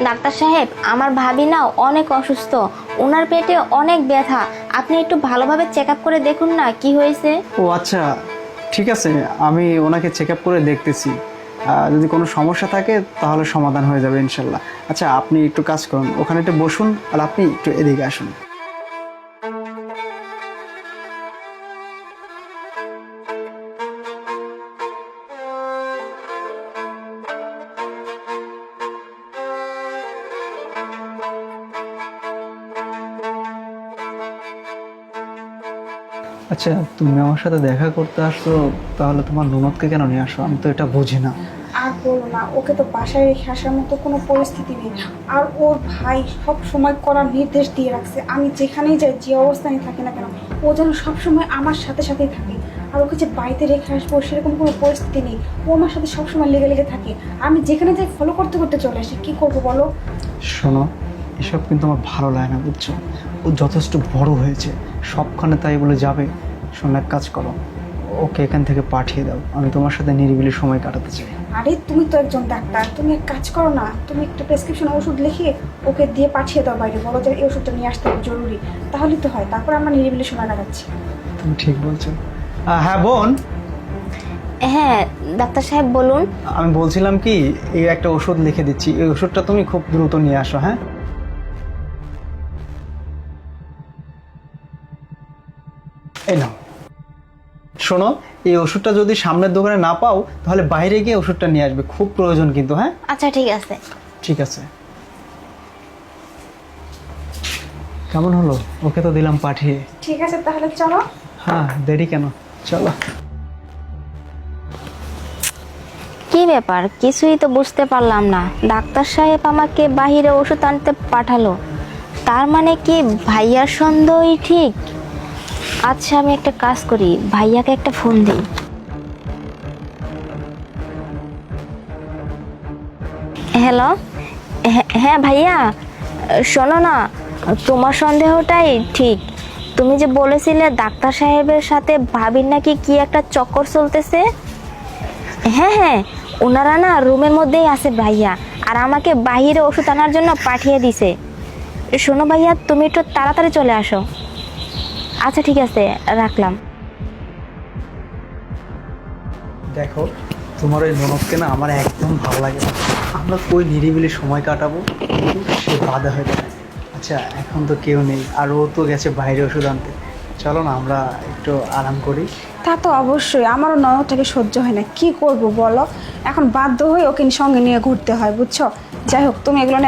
Doctor সাহেব, আমার ভাবি না অনেক অসুস্থ, ওনার পেটে অনেক ব্যথা। আপনি একটু ভালোভাবে চেক আপ করে দেখুন না কি হয়েছে। ও আচ্ছা, ঠিক আছে, আমি ওনাকে চেক আপ করে দেখতেছি। যদি কোনো সমস্যা থাকে তাহলে সমাধান হয়ে যাবে ইনশাল্লাহ। আচ্ছা, আপনি একটু কাজ করুন, ওখানে একটু বসুন আর আপনি একটু এদিকে আসুন। আচ্ছা, তুমি আমার সাথে দেখা করতে আসছো, তাহলে তোমার ননদকে কেন নিয়ে আসো? আমি তো এটা বুঝি না। আর বলো না, ওকে তো বাসায় রেখে আসার মতো কোনো পরিস্থিতি নেই। আর ওর ভাই সব সময় করার নির্দেশ দিয়ে রাখছে, আমি যেখানেই যাই, যে অবস্থায় থাকি না কেন, ও যেন সবসময় আমার সাথে সাথেই থাকে। আর ওকে যে বাড়িতে রেখে আসবো সেরকম কোনো পরিস্থিতি নেই, ও আমার সাথে সবসময় লেগে লেগে থাকে। আমি যেখানে যাই ফলো করতে করতে চলে আসি, কী করবো বলো? শোনো, এসব কিন্তু আমার ভালো লাগে না, বুঝছো? ও যথেষ্ট বড় হয়েছে, সবখানে তাই বলে যাবে? শোনো, এক কাজ করো, ওকে এখান থেকে পাঠিয়ে দাও, আমি তোমার সাথে নিরিবিলি সময় কাটাতে চাই। আরে তুমি তো একজন ডাক্তার, তুমি এক কাজ করো না, তুমি একটা প্রেসক্রিপশন ওষুধ লিখে ওকে দিয়ে পাঠিয়ে দাও বাইরে, বলো যে এই ওষুধটা নিয়ে আসতে হবে জরুরি, তাহলেই তো হয়। তারপর আমরা নিরিবিলি সময় কাটাচ্ছি। তুমি ঠিক বলছো। হ্যাঁ বোন, হ্যাঁ ডাক্তার সাহেব বলুন। আমি বলছিলাম কি, এই একটা ওষুধ লিখে দিচ্ছি, এই ওষুধটা তুমি খুব দ্রুত নিয়ে আসো। হ্যাঁ, এই নাও। শোনো, এই ওষুধটা যদি সামনের দোকানে না পাও তাহলে বাইরে গিয়ে ওষুধটা নিয়ে আসবে, খুব প্রয়োজন কিন্তু। হ্যাঁ আচ্ছা ঠিক আছে। ঠিক আছে। কেমন হলো? ওকে তো দিলাম পাঠিয়ে। ঠিক আছে, তাহলে চলো। হ্যাঁ, দেরি কেন, চলো। কি ব্যাপার, কিছুই তো বুঝতে পারলাম না। ডাক্তার সাহেব আমাকে বাইরে ওষুধ আনতে পাঠালো, তার মানে কি ভাইয়ার সন্দেহই ঠিক? আচ্ছা, আমি একটা কাজ করি, ভাইয়াকে একটা ফোন দিই। হ্যালো, হ্যাঁ ভাইয়া, শোনো না, তোমার সন্দেহটাই ঠিক। তুমি যে বলেছিলে ডাক্তার সাহেবের সাথে ভাবির নাকি কি একটা চক্কর চলতেছে। হ্যাঁ হ্যাঁ, ওনারা না রুমের মধ্যেই আছে ভাইয়া, আর আমাকে বাইরে ওষুধ আনার জন্য পাঠিয়ে দিছে। শোনো ভাইয়া, তুমি একটু তাড়াতাড়ি চলে আসো। আচ্ছা ঠিক আছে, রাখলাম। দেখো, তোমার ওই ননদকে না আমার একদম ভালো লাগে না। আমরা কই নিরিবিলি সময় কাটাবো, কিন্তু সে বাধা হয়ে যায়। আচ্ছা, এখন তো কেউ নেই, আর ও তো গেছে বাইরে ওষুধ আনতে। চলো না, আমরা একটু আরাম করি। তা তো অবশ্যই, আমারও ননদটাকে সহ্য হয় না, কি করব বলো? এখন বাধ্য হয়ে ওকে সঙ্গে নিয়ে ঘুরতে হয়, বুঝছো? যাই হোক, তুমি এগুলো